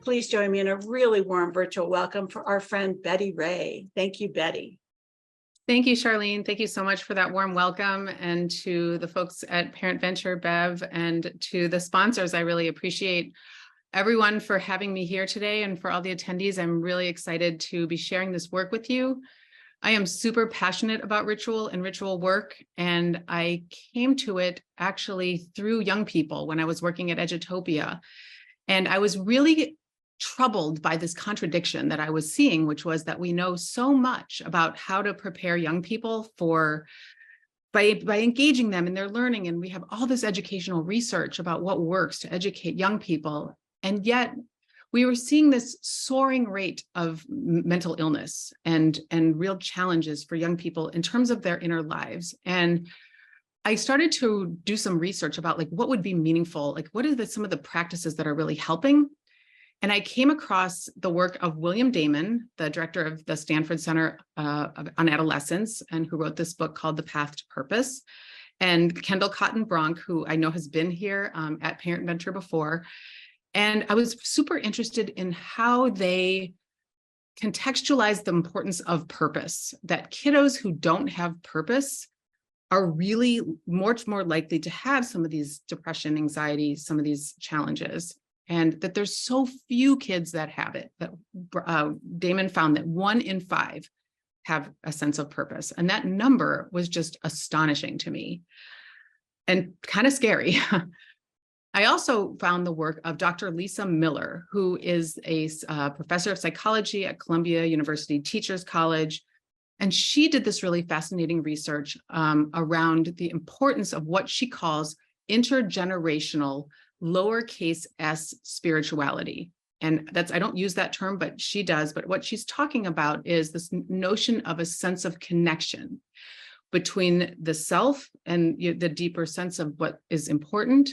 please join me in a really warm virtual welcome for our friend Betty Ray. Thank you, Betty. Thank you, Charlene. Thank you so much for that warm welcome, and to the folks at Parent Venture, Bev, and to the sponsors. I really appreciate everyone for having me here today, and for all the attendees. I'm really excited to be sharing this work with you. I am super passionate about ritual and ritual work, and I came to it actually through young people when I was working at Edutopia. And I was really troubled by this contradiction that I was seeing, which was that we know so much about how to prepare young people by engaging them in their learning. And we have all this educational research about what works to educate young people. And yet we were seeing this soaring rate of mental illness and real challenges for young people in terms of their inner lives. And I started to do some research about like what would be meaningful, like what are some of the practices that are really helping. And I came across the work of William Deepen, the director of the Stanford Center on Adolescence, and who wrote this book called The Path to Purpose, and Kendall Cotton Bronk, who I know has been here at Parent Venture before. And I was super interested in how they contextualize the importance of purpose, that kiddos who don't have purpose are really much more likely to have some of these depression, anxiety, some of these challenges. And that there's so few kids that have it, that Deepen found that 1 in 5 have a sense of purpose. And that number was just astonishing to me and kind of scary. I also found the work of Dr. Lisa Miller, who is a professor of psychology at Columbia University Teachers College. And she did this really fascinating research around the importance of what she calls intergenerational lowercase s spirituality. And that's, I don't use that term, but she does. But what she's talking about is this notion of a sense of connection between the self and the deeper sense of what is important,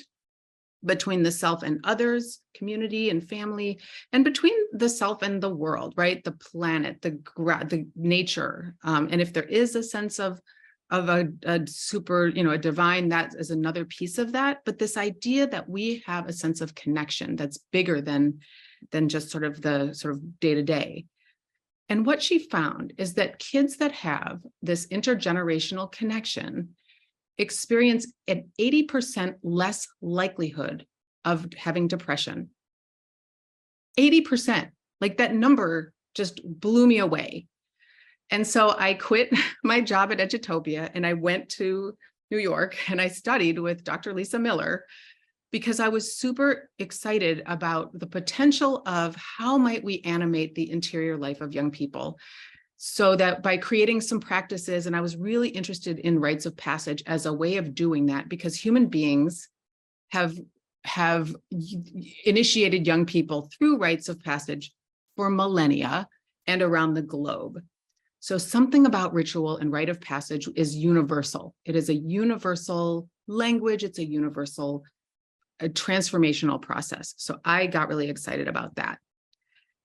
between the self and others, community and family, and between the self and the world, right? The planet, the nature. And if there is a sense of a super, a divine, that is another piece of that. But this idea that we have a sense of connection that's bigger than just sort of the day-to-day. And what she found is that kids that have this intergenerational connection experience an 80% less likelihood of having depression. 80%, like that number just blew me away. And so I quit my job at Edutopia and I went to New York and I studied with Dr. Lisa Miller because I was super excited about the potential of how might we animate the interior life of young people, so that by creating some practices, and I was really interested in rites of passage as a way of doing that, because human beings have initiated young people through rites of passage for millennia and around the globe. So something about ritual and rite of passage is universal. It is a universal language. It's a universal transformational process. So I got really excited about that.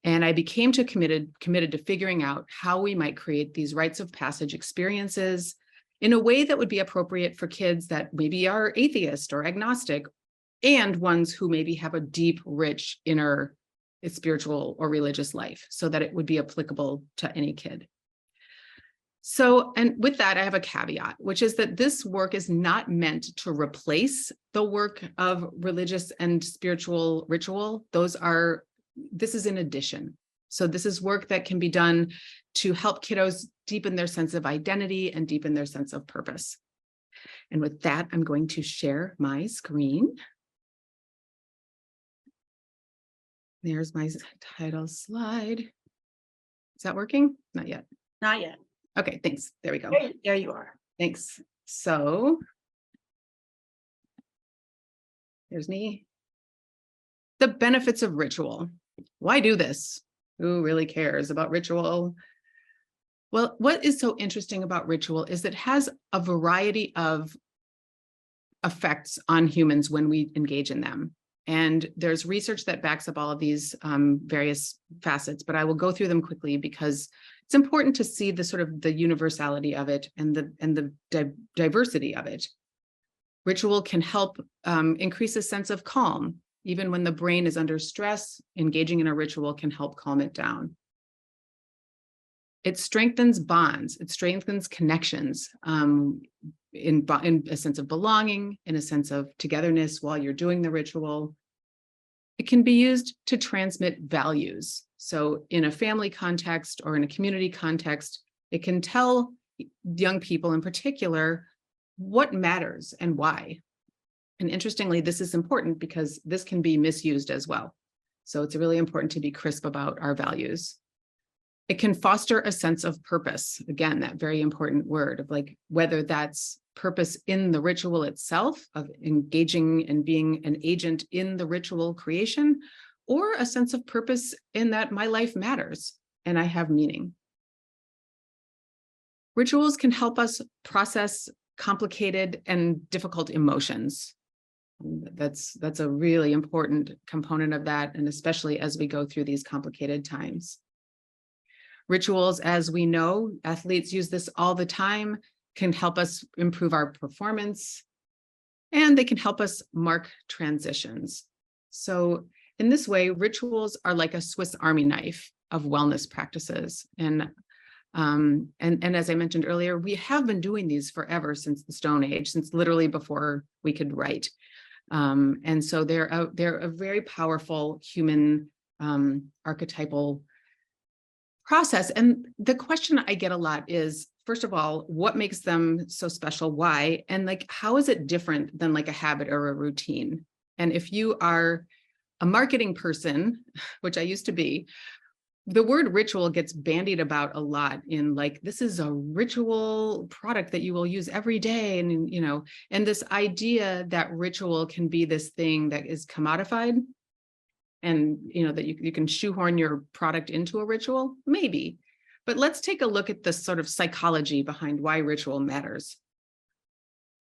And I became committed to figuring out how we might create these rites of passage experiences in a way that would be appropriate for kids that maybe are atheist or agnostic, and ones who maybe have a deep, rich inner spiritual or religious life, so that it would be applicable to any kid. So, and with that, I have a caveat, which is that this work is not meant to replace the work of religious and spiritual ritual. This is in addition. So this is work that can be done to help kiddos deepen their sense of identity and deepen their sense of purpose. And with that, I'm going to share my screen. There's my title slide. Is that working? Not yet. Not yet. Okay, thanks. There we go. There you are. Thanks. So there's me. The benefits of ritual. Why do this? Who really cares about ritual? Well, what is so interesting about ritual is that it has a variety of effects on humans when we engage in them. And there's research that backs up all of these various facets, but I will go through them quickly because it's important to see the sort of the universality of it and the diversity of it. Ritual can help increase a sense of calm Even when the brain is under stress, engaging in a ritual can help calm it down. It strengthens bonds. It strengthens connections in a sense of belonging, in a sense of togetherness while you're doing the ritual. It can be used to transmit values. So in a family context or in a community context, it can tell young people in particular what matters and why. And interestingly, this is important because this can be misused as well. So it's really important to be crisp about our values. It can foster a sense of purpose. Again, that very important word of like whether that's purpose in the ritual itself, of engaging and being an agent in the ritual creation, or a sense of purpose in that my life matters and I have meaning. Rituals can help us process complicated and difficult emotions. That's a really important component of that, and especially as we go through these complicated times. Rituals, as we know, athletes use this all the time, can help us improve our performance, and they can help us mark transitions. So in this way, rituals are like a Swiss Army knife of wellness practices. And as I mentioned earlier, we have been doing these forever since the Stone Age, since literally before we could write. And so they're a very powerful human archetypal process. And the question I get a lot is, first of all, what makes them so special? Why? And like, how is it different than like a habit or a routine? And if you are a marketing person, which I used to be, the word ritual gets bandied about a lot in like, this is a ritual product that you will use every day. And, you know, and this idea that ritual can be this thing that is commodified and, you know, that you can shoehorn your product into a ritual, maybe. But let's take a look at the sort of psychology behind why ritual matters.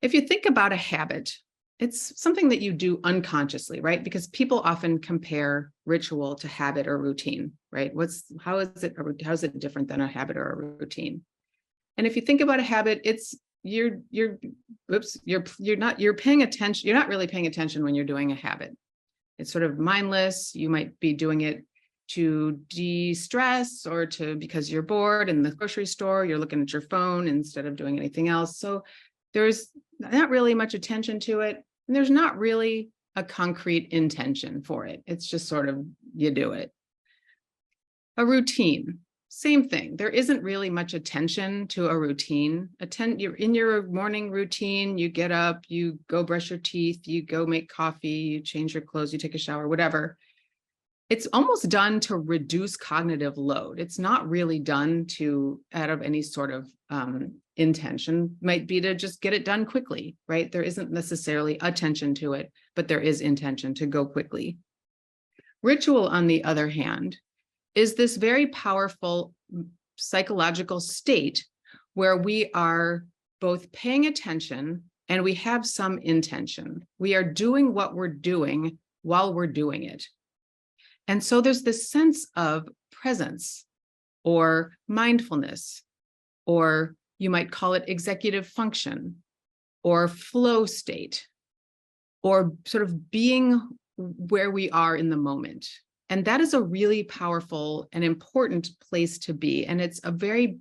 If you think about a habit, it's something that you do unconsciously, right? Because people often compare ritual to habit or routine, right? How is it different than a habit or a routine? And if you think about a habit, it's you're not really paying attention when you're doing a habit. It's sort of mindless. You might be doing it to de-stress or because you're bored in the grocery store, you're looking at your phone instead of doing anything else. So there's not really much attention to it. And there's not really a concrete intention for it. It's just sort of, you do it. A routine, same thing. There isn't really much attention to a routine. You're in your morning routine, you get up, you go brush your teeth, you go make coffee, you change your clothes, you take a shower, whatever. It's almost done to reduce cognitive load. It's not really done out of any sort of intention. Might be to just get it done quickly, right? There isn't necessarily attention to it, but there is intention to go quickly. Ritual, on the other hand, is this very powerful psychological state where we are both paying attention and we have some intention. We are doing what we're doing while we're doing it. And so there's this sense of presence or mindfulness, or you might call it executive function or flow state, or sort of being where we are in the moment. And that is a really powerful and important place to be. And it's a very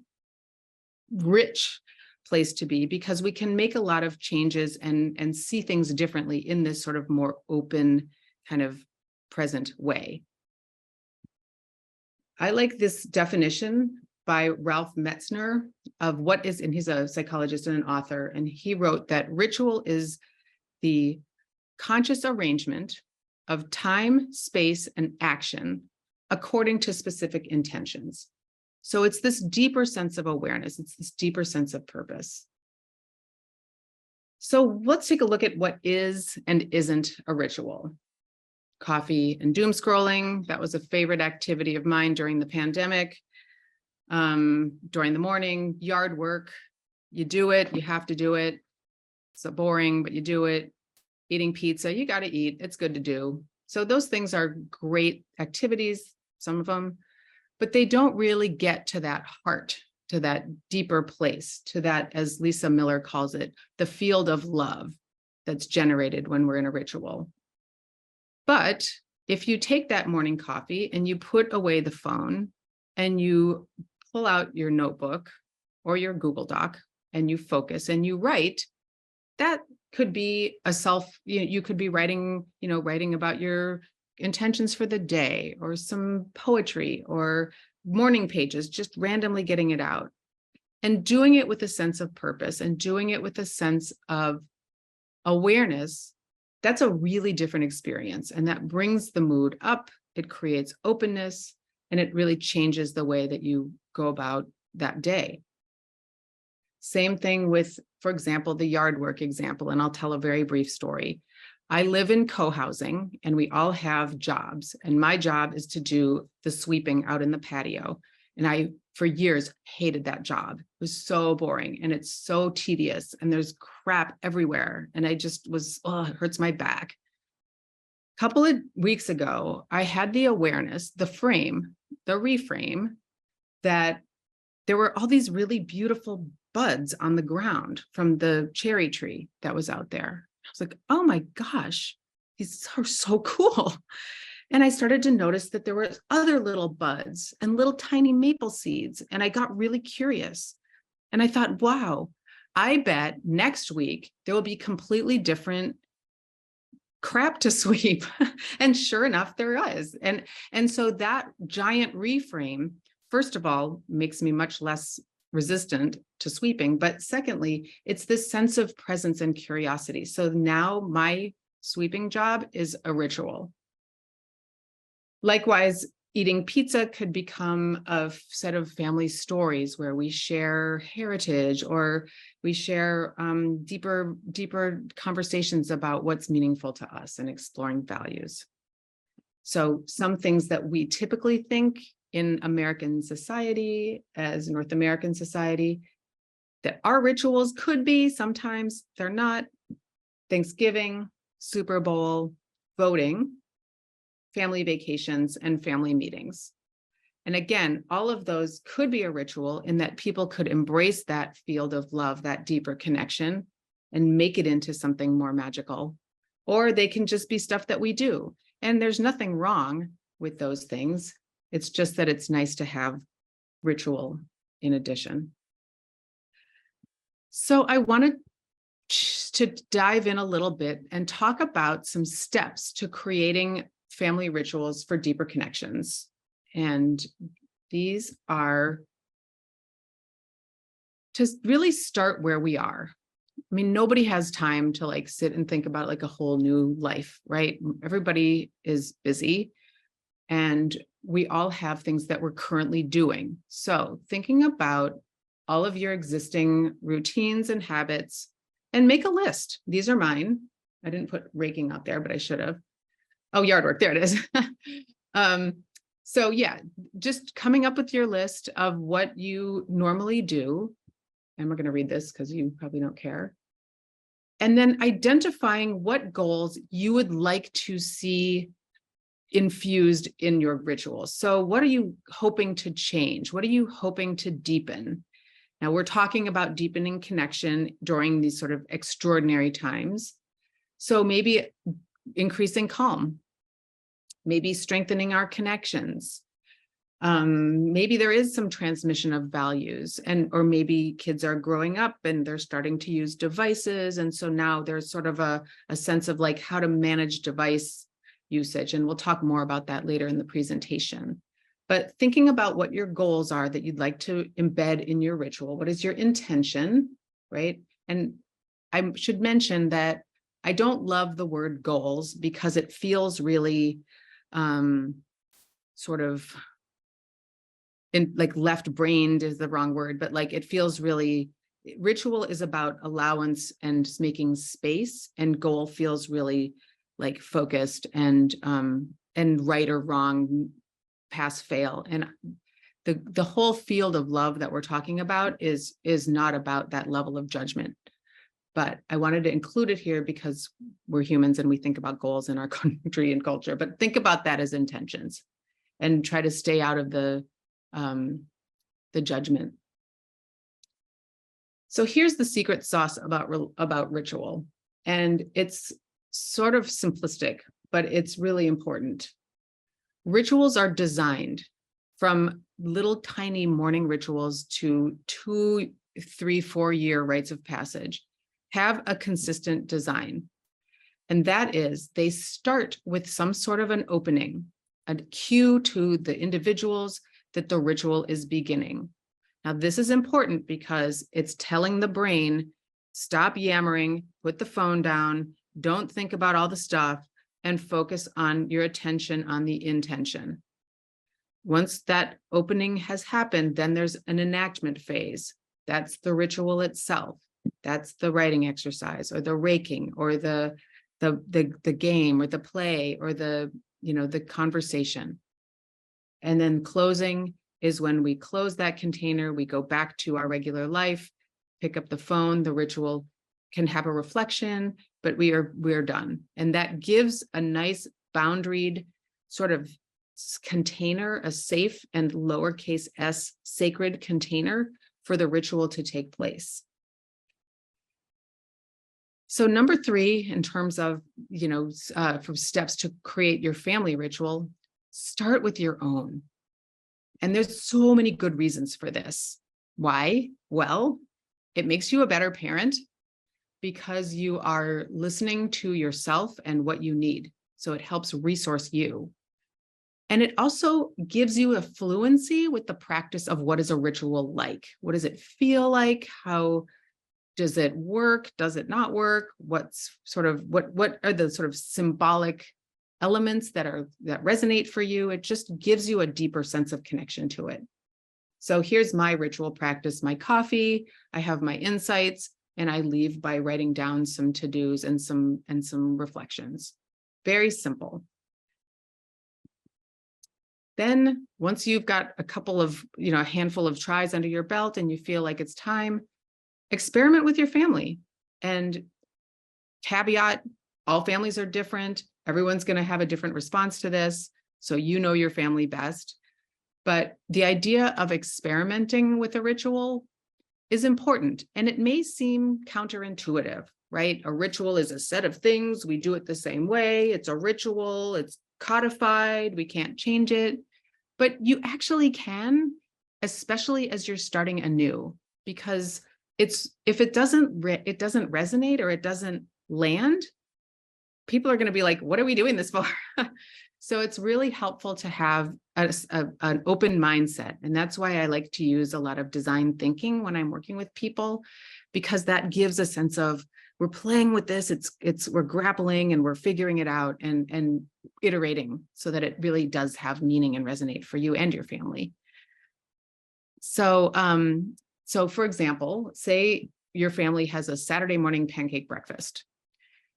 rich place to be because we can make a lot of changes and see things differently in this sort of more open kind of present way. I like this definition by Ralph Metzner of what is, and he's a psychologist and an author, and he wrote that ritual is the conscious arrangement of time, space, and action according to specific intentions. So it's this deeper sense of awareness. It's this deeper sense of purpose. So let's take a look at what is and isn't a ritual. Coffee and doom scrolling. That was a favorite activity of mine during the pandemic. During the morning, yard work. You do it, you have to do it. It's so boring, but you do it. Eating pizza, you got to eat. It's good to do. So those things are great activities, some of them, but they don't really get to that heart, to that deeper place, to that, as Lisa Miller calls it, the field of love that's generated when we're in a ritual. But if you take that morning coffee and you put away the phone and you pull out your notebook or your Google Doc and you focus and you write, that could be you could be writing, writing about your intentions for the day, or some poetry or morning pages, just randomly getting it out and doing it with a sense of purpose and doing it with a sense of awareness. That's a really different experience. And that brings the mood up. It creates openness, and it really changes the way that you go about that day. Same thing with, for example, the yard work example, and I'll tell a very brief story. I live in co-housing and we all have jobs, and my job is to do the sweeping out in the patio. And I, for years, hated that job. It was so boring and it's so tedious and there's crap everywhere. And I just was, it hurts my back. A couple of weeks ago, I had the awareness, the reframe, that there were all these really beautiful buds on the ground from the cherry tree that was out there. I was like, oh my gosh, these are so cool. And I started to notice that there were other little buds and little tiny maple seeds. And I got really curious. And I thought, wow, I bet next week there will be completely different crap to sweep. And sure enough, there is. And so that giant reframe, first of all, makes me much less resistant to sweeping. But secondly, it's this sense of presence and curiosity. So now my sweeping job is a ritual. Likewise, eating pizza could become a set of family stories where we share heritage, or we share deeper conversations about what's meaningful to us and exploring values. So some things that we typically think in American society, as North American society, that our rituals could be, sometimes they're not. Thanksgiving, Super Bowl, voting, family vacations, and family meetings. And again, all of those could be a ritual in that people could embrace that field of love, that deeper connection, and make it into something more magical. Or they can just be stuff that we do. And there's nothing wrong with those things. It's just that it's nice to have ritual in addition. So I wanted to dive in a little bit and talk about some steps to creating family rituals for deeper connections. And these are to really start where we are. I mean, nobody has time to sit and think about a whole new life, right? Everybody is busy and we all have things that we're currently doing. So thinking about all of your existing routines and habits, and make a list. These are mine. I didn't put raking out there, but I should have. Oh, yard work, there it is. So yeah, just coming up with your list of what you normally do. And we're going to read this because you probably don't care. And then identifying what goals you would like to see infused in your rituals. So what are you hoping to change? What are you hoping to deepen? Now we're talking about deepening connection during these sort of extraordinary times. So maybe increasing calm, maybe strengthening our connections. Maybe there is some transmission of values, or maybe kids are growing up and they're starting to use devices. And so now there's sort of a sense of how to manage device usage. And we'll talk more about that later in the presentation. But thinking about what your goals are that you'd like to embed in your ritual. What is your intention, right? And I should mention that I don't love the word goals because it feels really sort of left-brained is the wrong word, but it feels really, ritual is about allowance and making space, and goal feels really focused and right or wrong, pass fail. And the whole field of love that we're talking about is not about that level of judgment. But I wanted to include it here because we're humans and we think about goals in our country and culture, but think about that as intentions and try to stay out of the judgment. So here's the secret sauce about ritual. And it's sort of simplistic, but it's really important. Rituals are designed from little tiny morning rituals to 2, 3, 4-year rites of passage, have a consistent design. And that is, they start with some sort of an opening, a cue to the individuals that the ritual is beginning. Now, this is important because it's telling the brain, stop yammering, put the phone down, don't think about all the stuff, and focus on your attention on the intention. Once that opening has happened, then there's an enactment phase. That's the ritual itself. That's the writing exercise or the raking or the game or the play or the conversation. And then closing is when we close that container, we go back to our regular life, pick up the phone, the ritual can have a reflection, but we're done. And that gives a nice boundaried sort of container, a safe and lowercase s sacred container for the ritual to take place. So number 3, in terms of, from steps to create your family ritual, start with your own. And there's so many good reasons for this. Why? Well, it makes you a better parent because you are listening to yourself and what you need. So it helps resource you. And it also gives you a fluency with the practice of what is a ritual like? What does it feel like? How does it work? Does it not work? What are the sort of symbolic elements that resonate for you? It just gives you a deeper sense of connection to it. So here's my ritual practice, my coffee, I have my insights, and I leave by writing down some to-dos and some reflections. Very simple. Then once you've got a couple of, a handful of tries under your belt and you feel like it's time, experiment with your family. And caveat, all families are different. Everyone's going to have a different response to this. So you know your family best. But the idea of experimenting with a ritual is important. And it may seem counterintuitive, right? A ritual is a set of things. We do it the same way. It's a ritual. It's codified. We can't change it. But you actually can, especially as you're starting anew, because if it doesn't resonate or it doesn't land, people are going to be like, what are we doing this for? So it's really helpful to have an open mindset. And that's why I like to use a lot of design thinking when I'm working with people, because that gives a sense of we're playing with this, we're grappling and we're figuring it out and iterating so that it really does have meaning and resonate for you and your family. So for example, say your family has a Saturday morning pancake breakfast.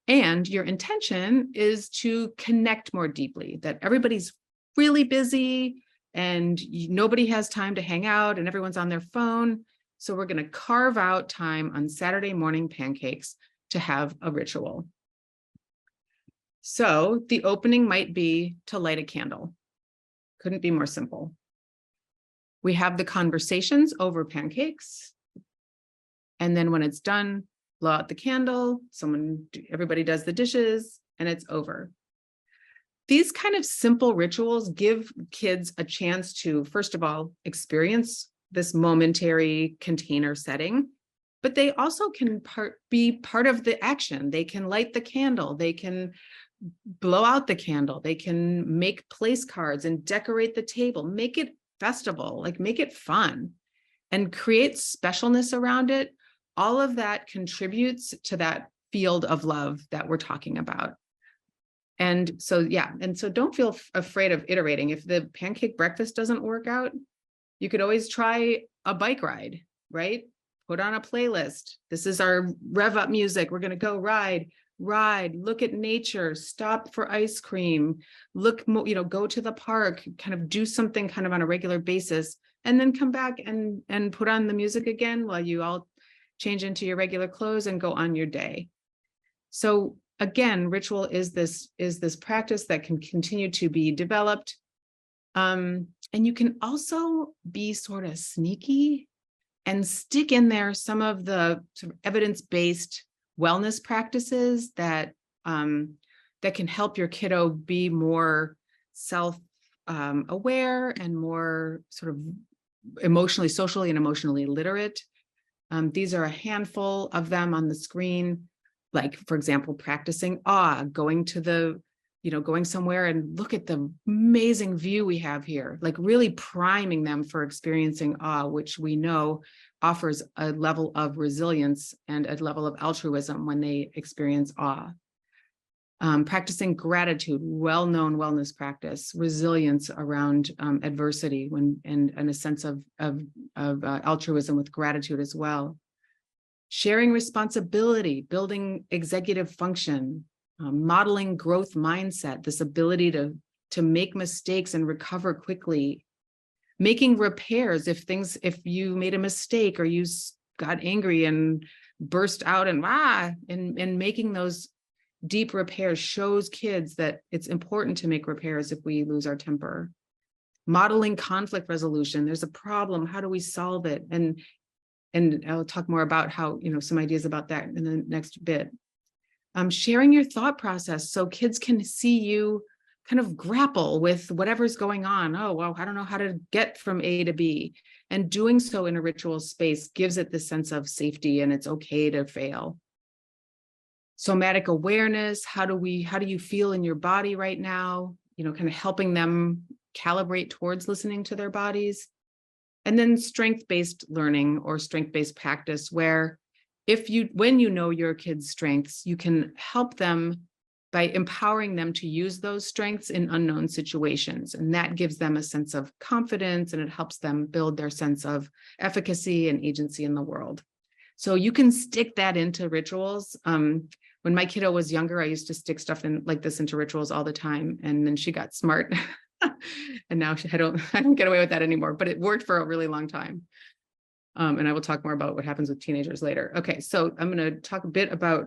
And your intention is to connect more deeply, that everybody's really busy and nobody has time to hang out and everyone's on their phone. So we're going to carve out time on Saturday morning pancakes to have a ritual. So the opening might be to light a candle. Couldn't be more simple. We have the conversations over pancakes. And then when it's done, blow out the candle, everybody does the dishes, and it's over. These kind of simple rituals give kids a chance to, first of all, experience this momentary container setting, but they also can be part of the action. They can light the candle, they can blow out the candle, they can make place cards and decorate the table, make it festival, make it fun, and create specialness around it. All of that contributes to that field of love that we're talking about. And so don't feel afraid of iterating. If the pancake breakfast doesn't work out, you could always try a bike ride, right? Put on a playlist. This is our rev up music. We're going to go ride, look at nature, stop for ice cream, go to the park, kind of do something kind of on a regular basis, and then come back and put on the music again while you all change into your regular clothes and go on your day. So again, ritual is this practice that can continue to be developed. And you can also be sort of sneaky and stick in there some of the sort of evidence-based wellness practices that that can help your kiddo be more self-aware and more sort of emotionally, socially, and emotionally literate. These are a handful of them on the screen, like, for example, practicing awe, going somewhere and look at the amazing view we have here, like really priming them for experiencing awe, which we know offers a level of resilience and a level of altruism when they experience awe. Practicing gratitude, well-known wellness practice, resilience around adversity, and a sense of altruism with gratitude as well. Sharing responsibility, building executive function, modeling growth mindset, this ability to make mistakes and recover quickly, making repairs if you made a mistake or you got angry and burst out and making those deep repairs shows kids that it's important to make repairs if we lose our temper. Modeling conflict resolution. There's a problem. How do we solve it? And I'll talk more about how, some ideas about that in the next bit. Sharing your thought process so kids can see you kind of grapple with whatever's going on. Oh, well, I don't know how to get from A to B. And doing so in a ritual space gives it this sense of safety, and it's okay to fail. Somatic awareness, how do you feel in your body right now? Kind of helping them calibrate towards listening to their bodies. And then strength-based learning or strength-based practice, where when you know your kids' strengths, you can help them by empowering them to use those strengths in unknown situations. And that gives them a sense of confidence, and it helps them build their sense of efficacy and agency in the world. So you can stick that into rituals. When my kiddo was younger, I used to stick stuff in like this into rituals all the time. And then she got smart. And now I don't get away with that anymore, but it worked for a really long time. And I will talk more about what happens with teenagers later. Okay, so I'm going to talk a bit about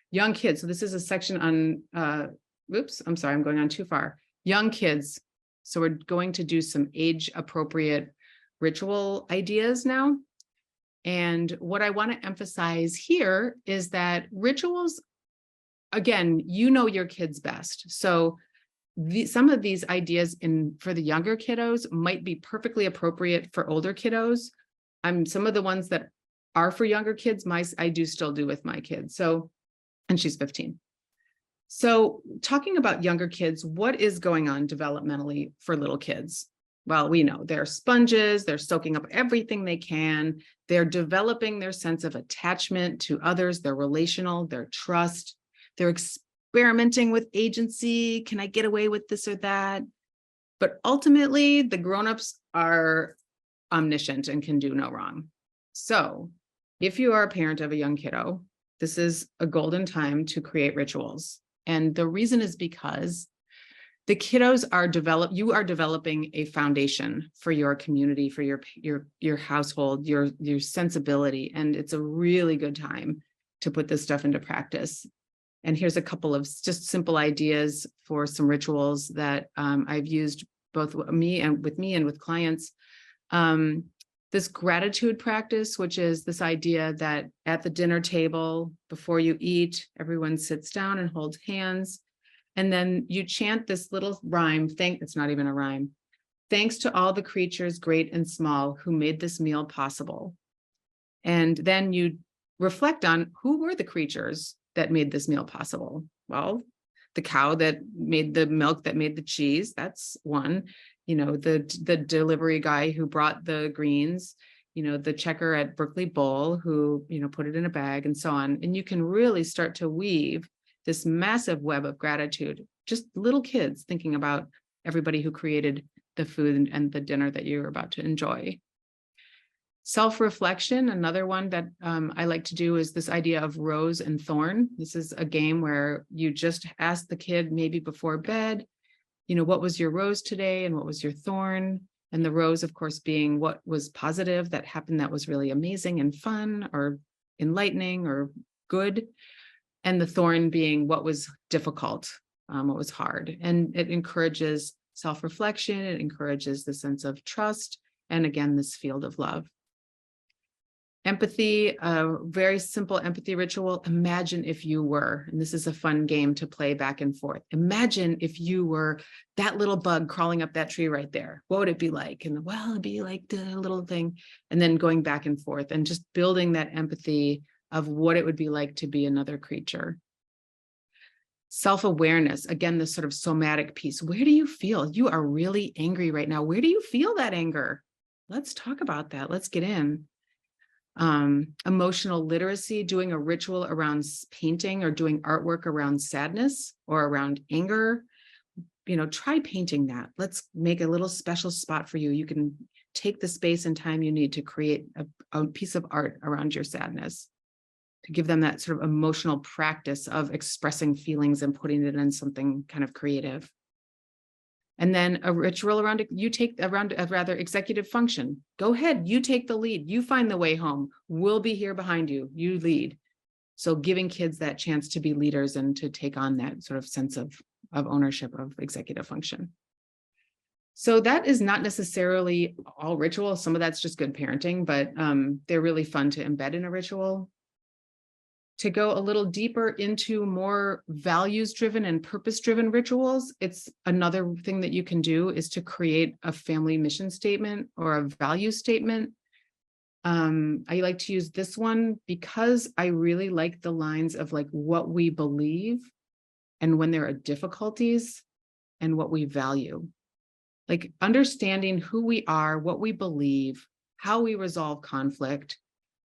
young kids. So this is a section on, I'm sorry, I'm going on too far. Young kids. So we're going to do some age appropriate ritual ideas now. And what I want to emphasize here is that rituals, again, your kids best. So some of these ideas for the younger kiddos might be perfectly appropriate for older kiddos. Some of the ones that are for younger kids, I do still do with my kids. So, and she's 15. So talking about younger kids, what is going on developmentally for little kids? Well, we know they're sponges, they're soaking up everything they can. They're developing their sense of attachment to others, their relational, their trust. They're experimenting with agency. Can I get away with this or that? But ultimately, the grownups are omniscient and can do no wrong. So if you are a parent of a young kiddo, this is a golden time to create rituals. And the reason is because the kiddos you are developing a foundation for your community, for your household, your sensibility. And it's a really good time to put this stuff into practice. And here's a couple of just simple ideas for some rituals that I've used both with me and with clients. This gratitude practice, which is this idea that at the dinner table, before you eat, everyone sits down and holds hands. And then you chant this little rhyme. It's not even a rhyme. Thanks to all the creatures, great and small, who made this meal possible. And then you reflect on who were the creatures that made this meal possible. Well, the cow that made the milk that made the cheese, that's one. The delivery guy who brought the greens, the checker at Berkeley Bowl who, put it in a bag, and so on. And you can really start to weave this massive web of gratitude, just little kids thinking about everybody who created the food and the dinner that you're about to enjoy. Self-reflection, another one that I like to do, is this idea of rose and thorn. This is a game where you just ask the kid, maybe before bed, what was your rose today and what was your thorn? And the rose, of course, being what was positive that happened that was really amazing and fun or enlightening or good. And the thorn being what was difficult, what was hard. And it encourages self-reflection. It encourages the sense of trust. And again, this field of love. Empathy, a very simple empathy ritual. Imagine if you were, and this is a fun game to play back and forth. Imagine if you were that little bug crawling up that tree right there. What would it be like? And well, it'd be like the little thing. And then going back and forth and just building that empathy of what it would be like to be another creature. Self-awareness, again, this sort of somatic piece. Where do you feel? You are really angry right now. Where do you feel that anger? Let's talk about that. Let's get in. Emotional literacy, doing a ritual around painting or doing artwork around sadness or around anger. Try painting that. Let's make a little special spot for you. You can take the space and time you need to create a piece of art around your sadness, to give them that sort of emotional practice of expressing feelings and putting it in something kind of creative. And then a ritual around executive function. Go ahead, you take the lead, you find the way home. We'll be here behind you, you lead. So giving kids that chance to be leaders and to take on that sort of sense of ownership of executive function. So that is not necessarily all ritual. Some of that's just good parenting, but they're really fun to embed in a ritual. To go a little deeper into more values-driven and purpose-driven rituals, it's another thing that you can do is to create a family mission statement or a value statement. I like to use this one because I really like the lines of like what we believe and when there are difficulties and what we value. Like understanding who we are, what we believe, how we resolve conflict.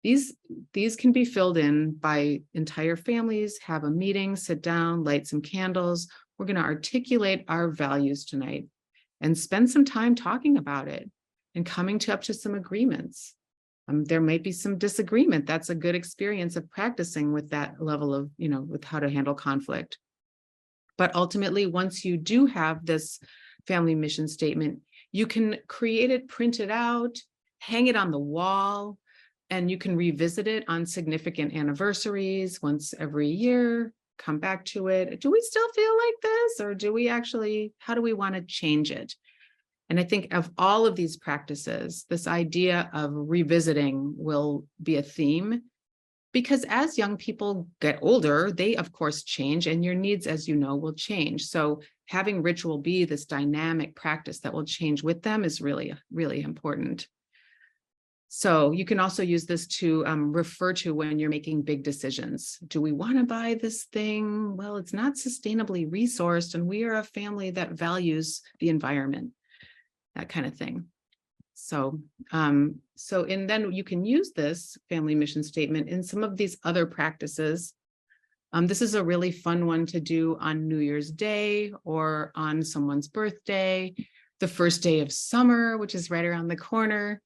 These can be filled in by entire families, have a meeting, sit down, light some candles. We're going to articulate our values tonight and spend some time talking about it and coming up to some agreements. There might be some disagreement. That's a good experience of practicing with that level of, with how to handle conflict. But ultimately, once you do have this family mission statement, you can create it, print it out, hang it on the wall, and you can revisit it on significant anniversaries once every year, come back to it. Do we still feel like this? Or how do we want to change it? And I think of all of these practices, this idea of revisiting will be a theme, because as young people get older, they of course change, and your needs, as you know, will change. So having ritual be this dynamic practice that will change with them is really, really important. So you can also use this to refer to when you're making big decisions. Do we want to buy this thing? Well, it's not sustainably resourced, and we are a family that values the environment, that kind of thing. So, and then you can use this family mission statement in some of these other practices. This is a really fun one to do on New Year's Day or on someone's birthday, the first day of summer, which is right around the corner.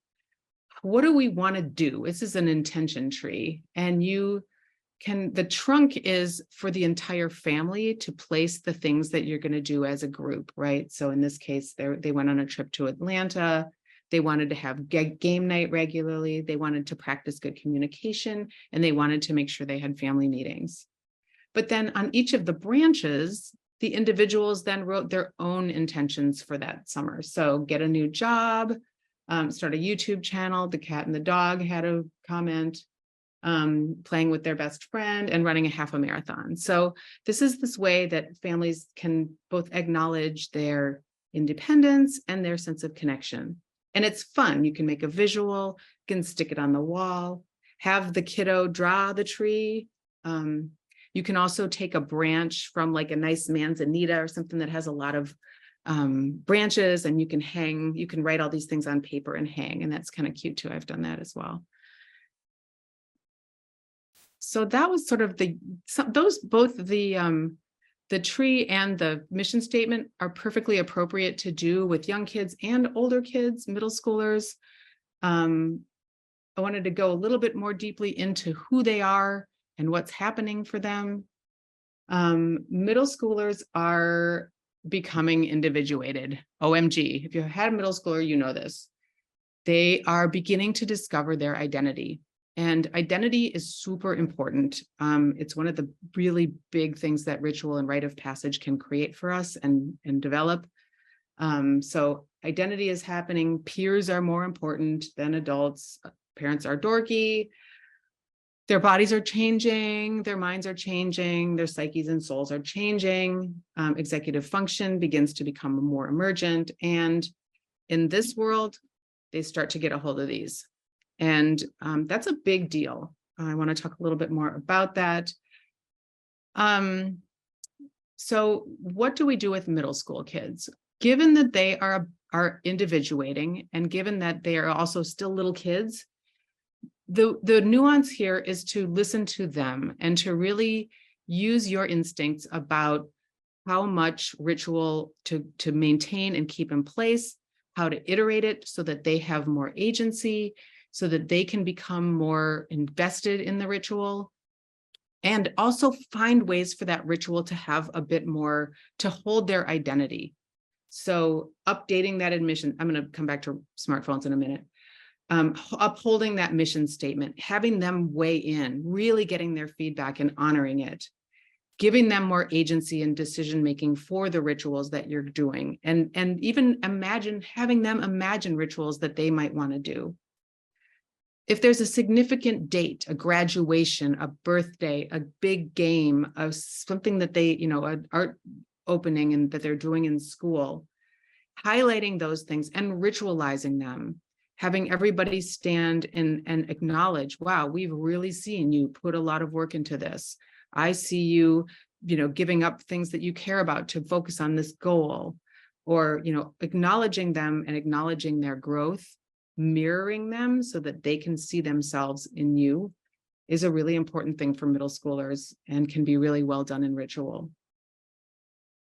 What do we want to do? This is an intention tree, and the trunk is for the entire family to place the things that you're going to do as a group, right? So in this case, they went on a trip to Atlanta. They wanted to have game night regularly. They wanted to practice good communication, and they wanted to make sure they had family meetings. But then on each of the branches, the individuals then wrote their own intentions for that summer. So get a new job, start a YouTube channel. The cat and the dog had a comment, playing with their best friend, and running a half a marathon. So this is this way that families can both acknowledge their independence and their sense of connection. And it's fun. You can make a visual, you can stick it on the wall, have the kiddo draw the tree. You can also take a branch from like a nice manzanita or something that has a lot of branches, and you can write all these things on paper and hang, and that's kind of cute too. I've done that as well. So that was sort of the tree and the mission statement are perfectly appropriate to do with young kids and older kids, middle schoolers. I wanted to go a little bit more deeply into who they are and what's happening for them. Middle schoolers are becoming individuated. OMG, if you had a middle schooler, you know this. They are beginning to discover their identity. And identity is super important. It's one of the really big things that ritual and rite of passage can create for us and develop. So identity is happening. Peers are more important than adults. parents are dorky, their bodies are changing, their minds are changing, their psyches and souls are changing, executive function begins to become more emergent. And in this world, they start to get a hold of these. And that's a big deal. I want to talk a little bit more about that. So what do we do with middle school kids? Given that they are individuating, and given that they are also still little kids, the nuance here is to listen to them and to really use your instincts about how much ritual to maintain and keep in place, how to iterate it so that they have more agency, so that they can become more invested in the ritual, and also find ways for that ritual to have a bit more, to hold their identity. So updating that admission, I'm going to come back to smartphones in a minute. Upholding that mission statement, having them weigh in, really getting their feedback and honoring it, giving them more agency and decision-making for the rituals that you're doing, and even having them imagine rituals that they might want to do. If there's a significant date, a graduation, a birthday, a big game, something that they, an art opening and that they're doing in school, highlighting those things and ritualizing them, having everybody stand and acknowledge, wow, we've really seen you put a lot of work into this. I see you, giving up things that you care about to focus on this goal, or, acknowledging them and acknowledging their growth, mirroring them so that they can see themselves in you is a really important thing for middle schoolers and can be really well done in ritual.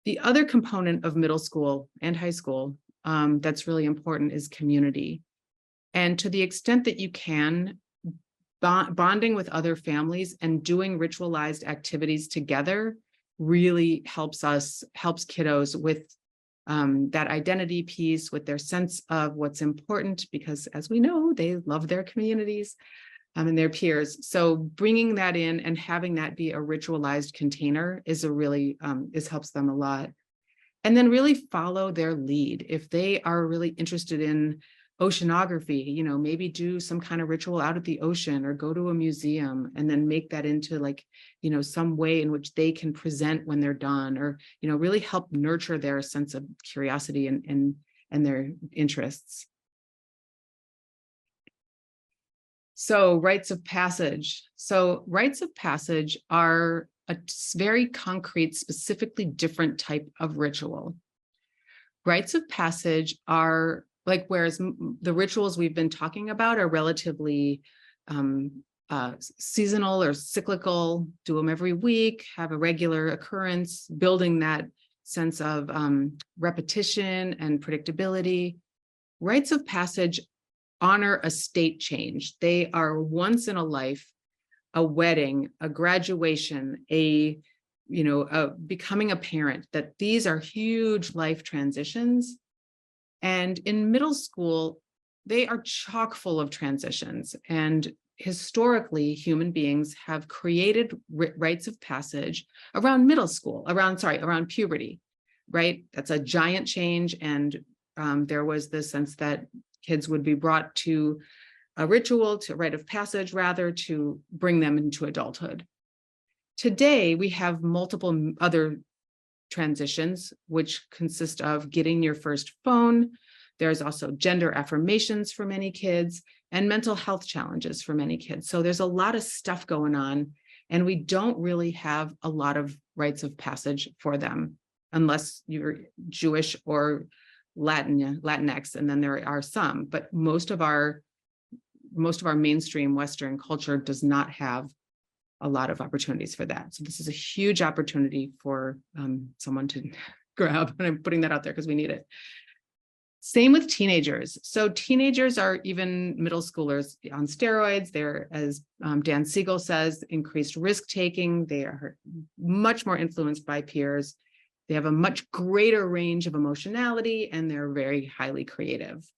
The other component of middle school and high school that's really important is community. And to the extent that you can, bonding with other families and doing ritualized activities together really helps kiddos with that identity piece, with their sense of what's important, because as we know, they love their communities and their peers. So bringing that in and having that be a ritualized container is helps them a lot. And then really follow their lead. If they are really interested in oceanography, maybe do some kind of ritual out at the ocean or go to a museum, and then make that into some way in which they can present when they're done, or, really help nurture their sense of curiosity and their interests. So rites of passage. So rites of passage are a very concrete, specifically different type of ritual. Rites of passage are whereas the rituals we've been talking about are relatively seasonal or cyclical, do them every week, have a regular occurrence, building that sense of repetition and predictability. Rites of passage honor a state change. They are once in a life, a wedding, a graduation, becoming a parent, that these are huge life transitions. And in middle school, they are chock full of transitions. And historically, human beings have created rites of passage around around puberty, right? That's a giant change. And there was this sense that kids would be brought to a rite of passage, rather, to bring them into adulthood. Today, we have multiple other transitions, which consist of getting your first phone. There's also gender affirmations for many kids and mental health challenges for many kids. So there's a lot of stuff going on, and we don't really have a lot of rites of passage for them, unless you're Jewish or Latinx, and then there are some, but most of our mainstream Western culture does not have a lot of opportunities for that. So this is a huge opportunity for someone to grab, and I'm putting that out there because we need it. Same with teenagers. So teenagers are even middle schoolers on steroids. They're, as Dan Siegel says, increased risk-taking. They are much more influenced by peers. They have a much greater range of emotionality, and they're very highly creative.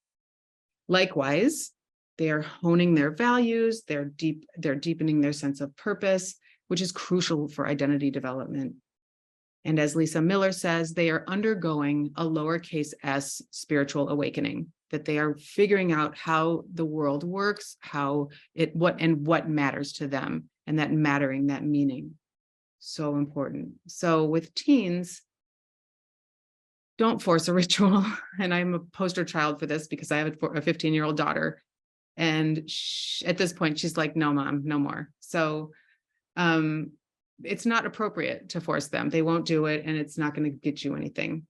Likewise, they are honing their values, they're deepening their sense of purpose, which is crucial for identity development. And as Lisa Miller says, they are undergoing a lowercase s spiritual awakening. that they are figuring out how the world works, what matters to them, and that mattering, that meaning. So important. So with teens, don't force a ritual. And I'm a poster child for this because I have a 15-year-old daughter. And at this point, she's like, no, mom, no more. So it's not appropriate to force them. They won't do it, and it's not going to get you anything.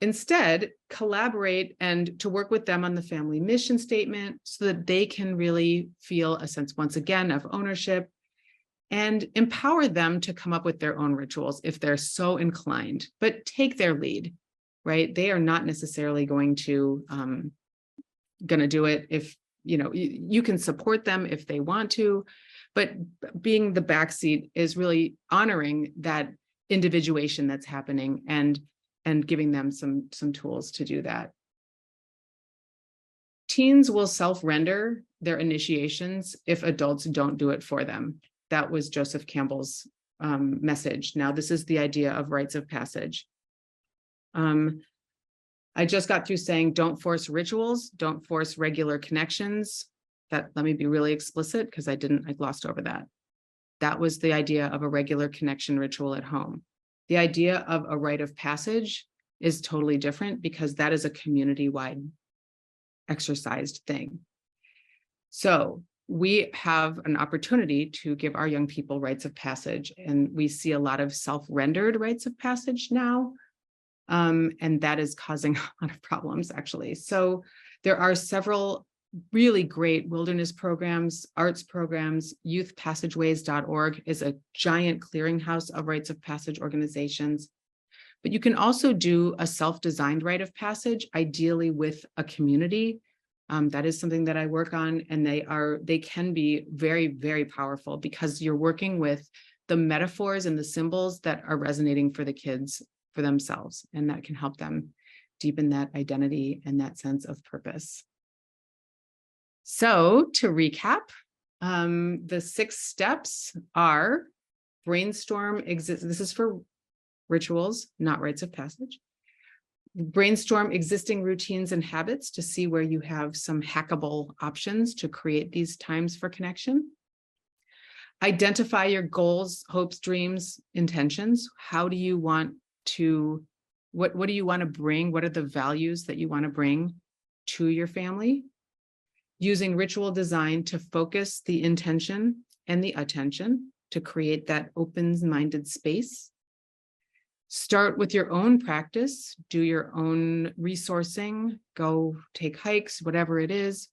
Instead, collaborate and to work with them on the family mission statement so that they can really feel a sense, once again, of ownership, and empower them to come up with their own rituals if they're so inclined, but take their lead, right? They are not necessarily going to do it. If, you can support them if they want to, but being the backseat is really honoring that individuation that's happening and giving them some tools to do that. Teens will self-render their initiations if adults don't do it for them. That was Joseph Campbell's message. Now, this is the idea of rites of passage. I just got through saying, don't force rituals, don't force regular connections. Let me be really explicit because I glossed over that. That was the idea of a regular connection ritual at home. The idea of a rite of passage is totally different because that is a community-wide exercised thing. So we have an opportunity to give our young people rites of passage, and we see a lot of self-rendered rites of passage now. And that is causing a lot of problems, actually. So there are several really great wilderness programs, arts programs. Youthpassageways.org is a giant clearinghouse of rites of passage organizations. But you can also do a self-designed rite of passage, ideally with a community. That is something that I work on, and they can be very, very powerful because you're working with the metaphors and the symbols that are resonating for the kids for themselves, and that can help them deepen that identity and that sense of purpose. So to recap, the 6 steps are brainstorm exists. This is for rituals, not rites of passage. Brainstorm existing routines and habits to see where you have some hackable options to create these times for connection. Identify your goals, hopes, dreams, intentions. How do you want to, what do you want to bring? What are the values that you want to bring to your family? Using ritual design to focus the intention and the attention to create that open-minded space. Start with your own practice, do your own resourcing, go take hikes, whatever it is,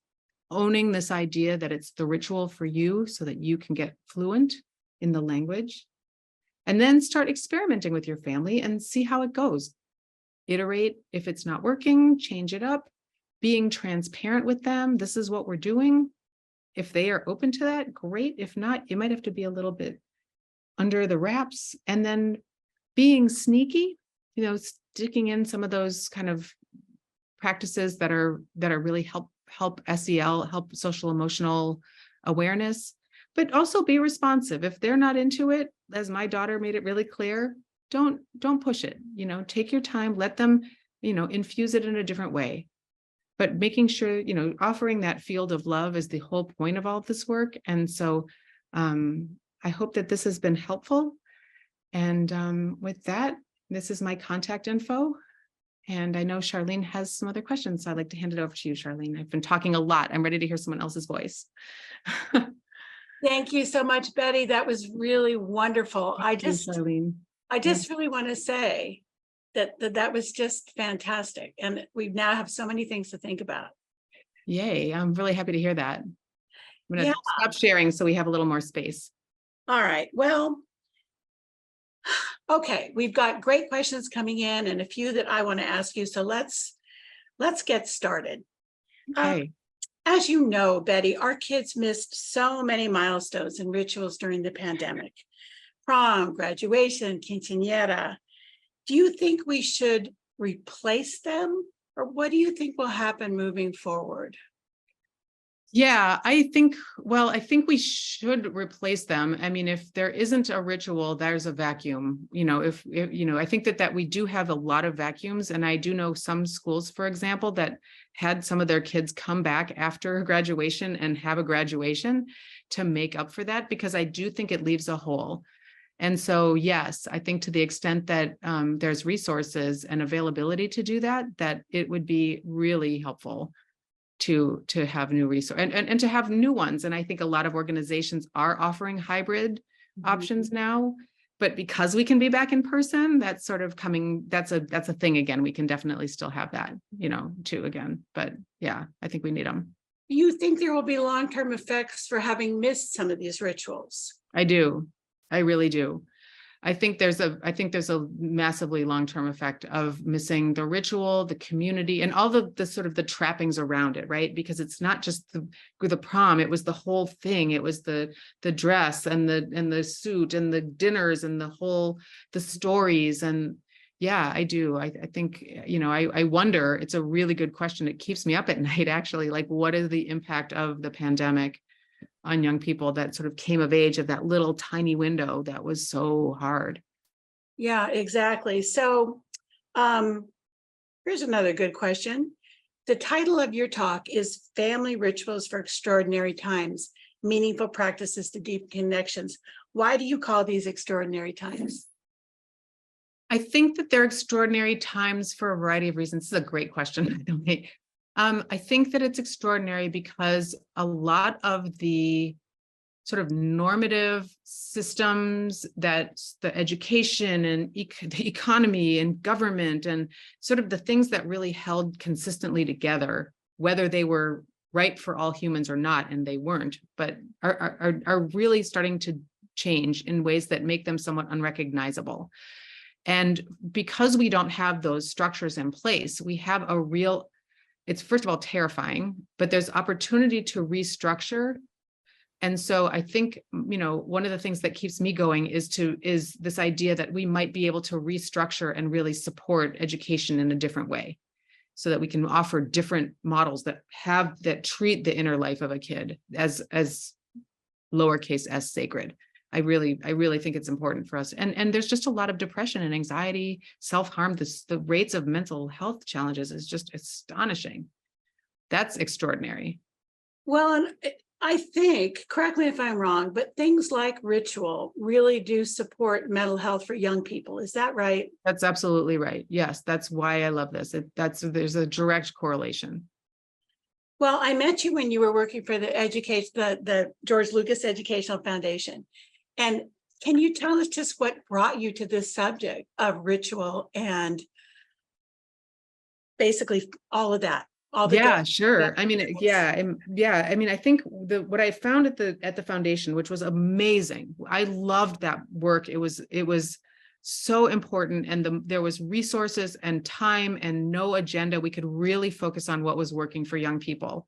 owning this idea that it's the ritual for you so that you can get fluent in the language. And then start experimenting with your family and see how it goes. Iterate. If it's not working, change it up. Being transparent with them. This is what we're doing. If they are open to that, great. If not, it might have to be a little bit under the wraps. And then being sneaky, sticking in some of those kind of practices that are really help SEL, help social emotional awareness, but also be responsive. If they're not into it, as my daughter made it really clear, don't push it. Take your time, let them, infuse it in a different way. But making sure, offering that field of love is the whole point of all of this work. And so I hope that this has been helpful. And with that, this is my contact info. And I know Charlene has some other questions, so I'd like to hand it over to you, Charlene. I've been talking a lot. I'm ready to hear someone else's voice. Thank you so much, Betty. That was really wonderful. I just really want to say that was just fantastic. And we now have so many things to think about. Yay. I'm really happy to hear that. I'm going to stop sharing so we have a little more space. All right. Well, okay. We've got great questions coming in and a few that I want to ask you. So let's get started. Okay. As you know, Betty, our kids missed so many milestones and rituals during the pandemic. Prom, graduation, quinceañera. Do you think we should replace them? Or what do you think will happen moving forward? Yeah, well, I think we should replace them. I mean, if there isn't a ritual, there's a vacuum. I think that we do have a lot of vacuums. And I do know some schools, for example, that had some of their kids come back after graduation and have a graduation to make up for that, because I do think it leaves a hole. And so, yes, I think to the extent that there's resources and availability to do that, that it would be really helpful to have new resources and to have new ones. And I think a lot of organizations are offering hybrid options now, but because we can be back in person, that's sort of coming, that's a thing again. We can definitely still have that, too, again. But yeah, I think we need them. Do you think there will be long-term effects for having missed some of these rituals? I do. I really do. I think there's a massively long-term effect of missing the ritual, the community, and all the sort of the trappings around it, right? Because it's not just the prom, it was the whole thing. It was the dress and the suit and the dinners and the stories. And yeah, I do. I think, I wonder, it's a really good question. It keeps me up at night, actually. Like, what is the impact of the pandemic on young people that sort of came of age of that little tiny window that was so hard? Yeah, exactly. So here's another good question. The title of your talk is Family Rituals for Extraordinary Times, Meaningful Practices to Deep Connections. Why do you call these extraordinary times? I think that they're extraordinary times for a variety of reasons. This is a great question. I think that it's extraordinary because a lot of the sort of normative systems that the education and the economy and government and sort of the things that really held consistently together, whether they were right for all humans or not, and they weren't, but are really starting to change in ways that make them somewhat unrecognizable. And because we don't have those structures in place, we have it's first of all terrifying, but there's opportunity to restructure. And so I think, one of the things that keeps me going is this idea that we might be able to restructure and really support education in a different way, so that we can offer different models that treat the inner life of a kid as lowercase s sacred. I really think it's important for us. And there's just a lot of depression and anxiety, self-harm. The rates of mental health challenges is just astonishing. That's extraordinary. Well, and I think, correct me if I'm wrong, but things like ritual really do support mental health for young people. Is that right? That's absolutely right. Yes, that's why I love this. There's a direct correlation. Well, I met you when you were working for the George Lucas Educational Foundation. And can you tell us just what brought you to this subject of ritual and basically all of that? Yeah, sure. I mean, I mean, I think what I found at the foundation, which was amazing. I loved that work. It was so important, and there was resources and time and no agenda. We could really focus on what was working for young people.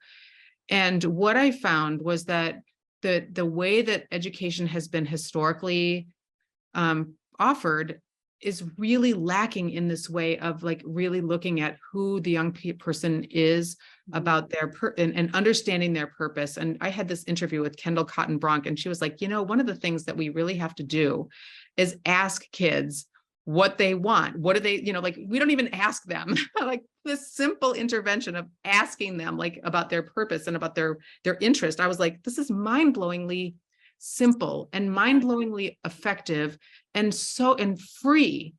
And what I found was that the way that education has been historically offered is really lacking in this way of like really looking at who the young person is, about their and understanding their purpose. And I had this interview with Kendall Cotton Bronk, and she was like, one of the things that we really have to do is ask kids what they want. What do they, like, we don't even ask them. Like, this simple intervention of asking them like about their purpose and about their interest. I was like, this is mind-blowingly simple and mind-blowingly effective and free.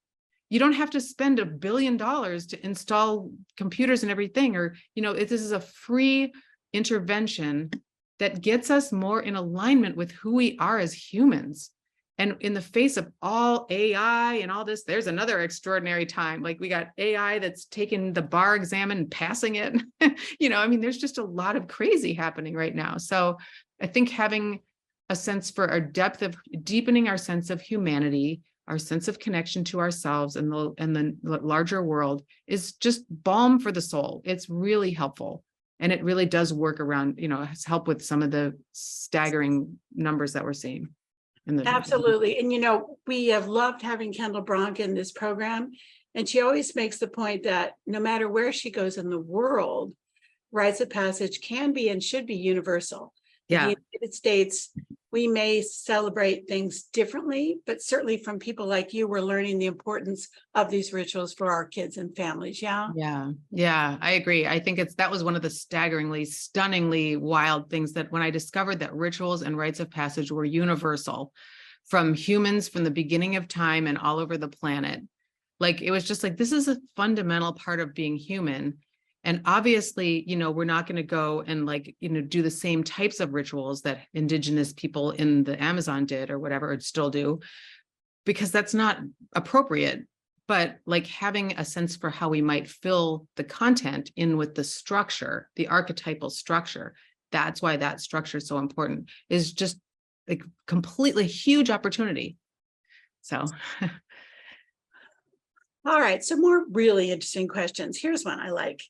You don't have to spend $1 billion to install computers and everything, or this is a free intervention that gets us more in alignment with who we are as humans. And in the face of all AI and all this, there's another extraordinary time. Like, we got AI that's taking the bar exam and passing it. I mean, there's just a lot of crazy happening right now. So I think having a sense for our depth of deepening our sense of humanity, our sense of connection to ourselves and the larger world is just balm for the soul. It's really helpful. And it really does work around, has helped with some of the staggering numbers that we're seeing. Absolutely. And, we have loved having Kendall Bronk in this program. And she always makes the point that no matter where she goes in the world, rites of passage can be and should be universal. In Yeah. the United States, we may celebrate things differently, but certainly from people like you, we're learning the importance of these rituals for our kids and families. Yeah. Yeah, I agree. I think that was one of the staggeringly, stunningly wild things, that when I discovered that rituals and rites of passage were universal from humans from the beginning of time and all over the planet. Like, it was just like, this is a fundamental part of being human. And obviously, we're not going to go and do the same types of rituals that indigenous people in the Amazon did or whatever, or still do, because that's not appropriate. But like, having a sense for how we might fill the content in with the structure, the archetypal structure, that's why that structure is so important, is just like completely huge opportunity. So. All right. So more really interesting questions. Here's one I like.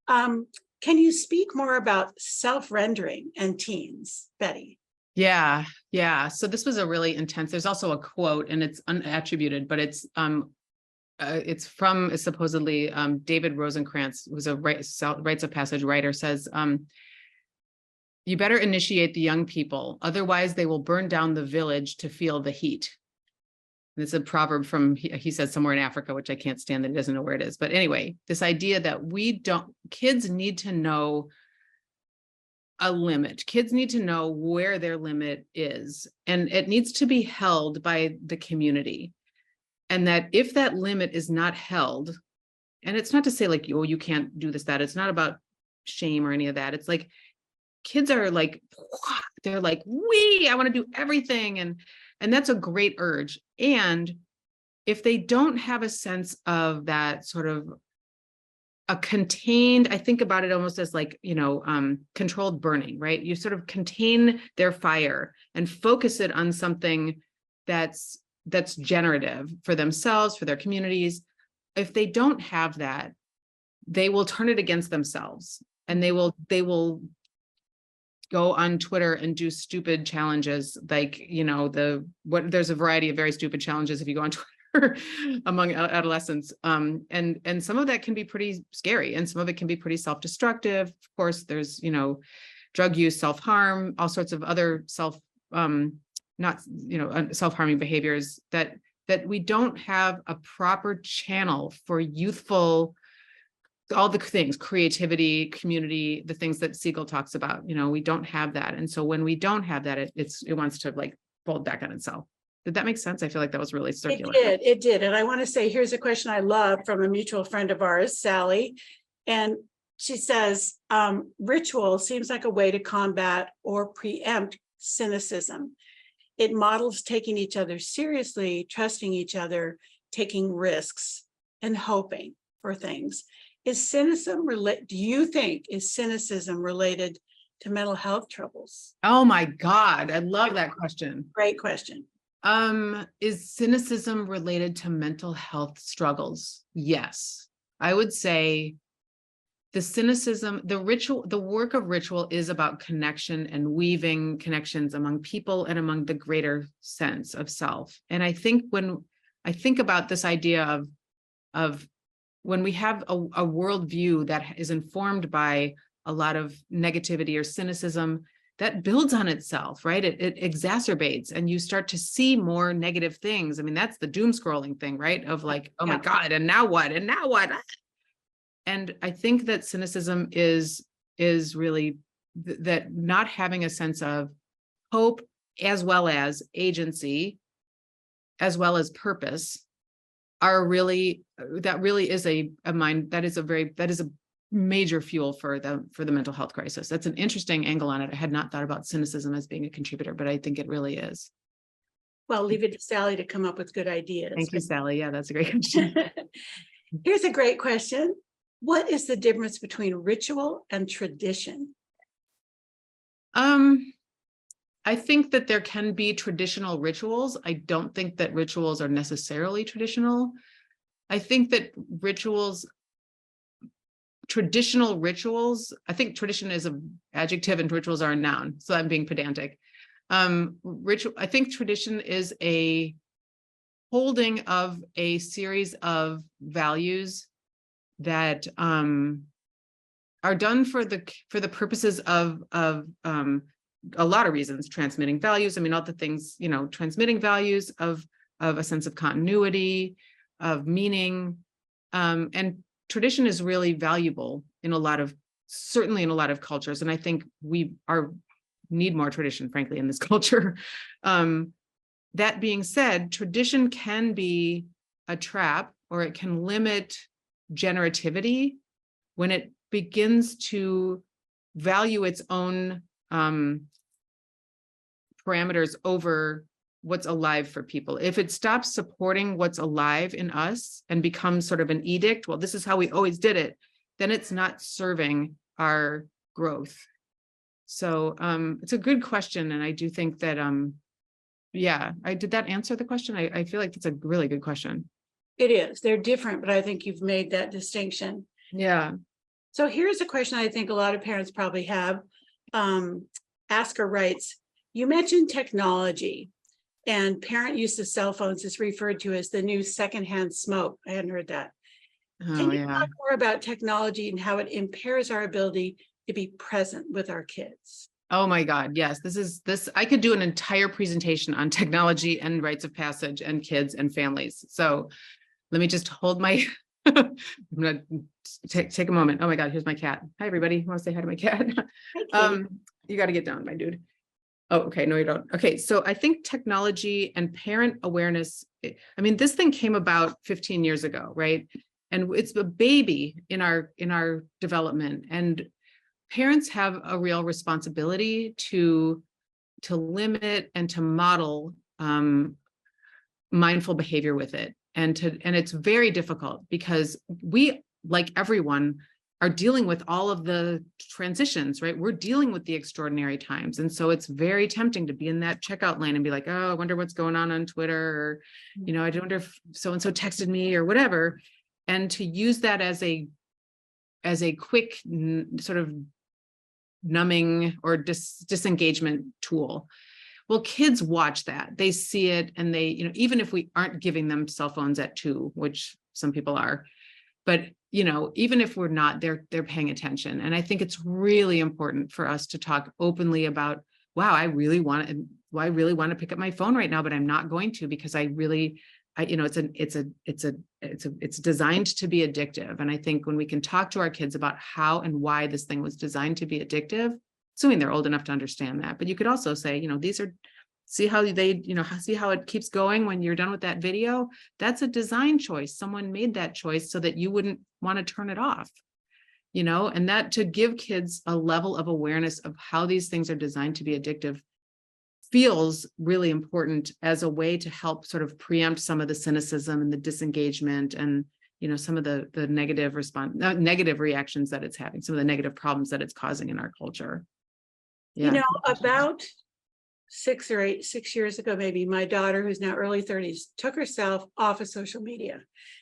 Can you speak more about self-rendering and teens, Betty? Yeah. So this was a really intense, there's also a quote, and it's unattributed, but it's from supposedly David Rosencrantz, who's a rites of passage writer, says, you better initiate the young people, otherwise they will burn down the village to feel the heat. And it's a proverb from, he says somewhere in Africa, which I can't stand, that he doesn't know where it is. But anyway, this idea that kids need to know a limit. Kids need to know where their limit is, and it needs to be held by the community. And that if that limit is not held, and it's not to say like, oh, you can't do this, that, it's not about shame or any of that. It's like, kids are like, they're like, I want to do everything. And that's a great urge. And if they don't have a sense of that sort of a contained, I think about it almost as like, controlled burning, right? You sort of contain their fire and focus it on something that's generative for themselves, for their communities. If they don't have that, they will turn it against themselves, and they will go on Twitter and do stupid challenges, like, there's a variety of very stupid challenges if you go on Twitter among adolescents. And some of that can be pretty scary, and some of it can be pretty self-destructive. Of course, there's, drug use, self-harm, all sorts of other self-harming behaviors that we don't have a proper channel for youthful, all the things, creativity, community, the things that Siegel talks about, we don't have that. And so when we don't have that, it wants to like fold back on itself. Did that make sense? I feel like that was really circular. It did. And I want to say, here's a question I love from a mutual friend of ours, Sally. And she says, ritual seems like a way to combat or preempt cynicism. It models taking each other seriously, trusting each other, taking risks, and hoping for things. Do you think cynicism related to mental health troubles? Oh my God, I love that question. Great question. Is cynicism related to mental health struggles? Yes. I would say the cynicism, the work of ritual is about connection and weaving connections among people and among the greater sense of self. And I think when I think about this idea of when we have a worldview that is informed by a lot of negativity or cynicism, that builds on itself, right? It exacerbates, and you start to see more negative things. I mean, that's the doom scrolling thing, right? Of like, oh my God, and now what? And now what? And I think that cynicism is really that not having a sense of hope, as well as agency, as well as purpose, are really, that really is a mind, that is a major fuel for the mental health crisis. That's an interesting angle on it. I had not thought about cynicism as being a contributor, but I think it really is. Well, leave it to Sally to come up with good ideas. Thank you, Sally. Yeah, that's a great question. Here's a great question. What is the difference between ritual and tradition? I think that there can be traditional rituals. I don't think that rituals are necessarily traditional. I think that traditional rituals, I think tradition is an adjective and rituals are a noun. So I'm being pedantic. I think tradition is a holding of a series of values that are done for the purposes of a lot of reasons, transmitting values. I mean, all the things, transmitting values of a sense of continuity, of meaning, and tradition is really valuable certainly in a lot of cultures. And I think we need more tradition, frankly, in this culture. That being said, tradition can be a trap, or it can limit generativity when it begins to value its own parameters over what's alive for people. If it stops supporting what's alive in us and becomes sort of an edict, well, this is how we always did it, then it's not serving our growth. So it's a good question. And I do think that, did that answer the question? I feel like it's a really good question. It is. They're different, but I think you've made that distinction. Yeah. So here's a question I think a lot of parents probably have. Asker writes, you mentioned technology, and parent use of cell phones is referred to as the new secondhand smoke. I hadn't heard that. Can you talk more about technology and how it impairs our ability to be present with our kids? Oh my God, yes. I could do an entire presentation on technology and rites of passage and kids and families. So let me just hold my, I'm gonna take a moment. Oh my God, here's my cat. Hi, everybody. You want to say hi to my cat? You got to get down, my dude. Oh, okay. No, you don't. Okay. So I think technology and parent awareness, I mean, this thing came about 15 years ago, right? And it's a baby in our development, and parents have a real responsibility to limit and to model mindful behavior with it. And it's very difficult because we, like everyone, are dealing with all of the transitions, right? We're dealing with the extraordinary times. And so it's very tempting to be in that checkout line and be like, oh, I wonder what's going on Twitter, or, I wonder if so-and-so texted me or whatever. And to use that as a quick sort of numbing or disengagement tool. Well, kids watch that, they see it, and they, even if we aren't giving them cell phones at 2, which some people are, but even if we're not, they're paying attention. And I think it's really important for us to talk openly about, wow, I really want to pick up my phone right now, but I'm not going to, because it's designed to be addictive. And I think when we can talk to our kids about how and why this thing was designed to be addictive, assuming they're old enough to understand that, but you could also say, these are, see how it keeps going when you're done with that video. That's a design choice. Someone made that choice so that you wouldn't want to turn it off, and that, to give kids a level of awareness of how these things are designed to be addictive, feels really important as a way to help sort of preempt some of the cynicism and the disengagement and, some of the negative negative reactions that it's having, some of the negative problems that it's causing in our culture. Yeah. About 6 years ago, maybe, my daughter, who's now early 30s, took herself off of social media.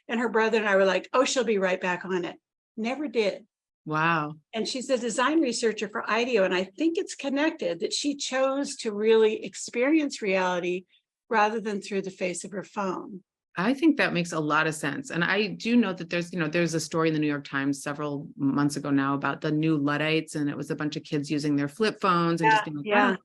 And her brother and I were like, oh, she'll be right back on it. Never did. Wow. And she's a design researcher for IDEO. And I think it's connected that she chose to really experience reality rather than through the face of her phone. I think that makes a lot of sense. And I do know that there's a story in the New York Times several months ago now about the new Luddites, and it was a bunch of kids using their flip phones and just being like,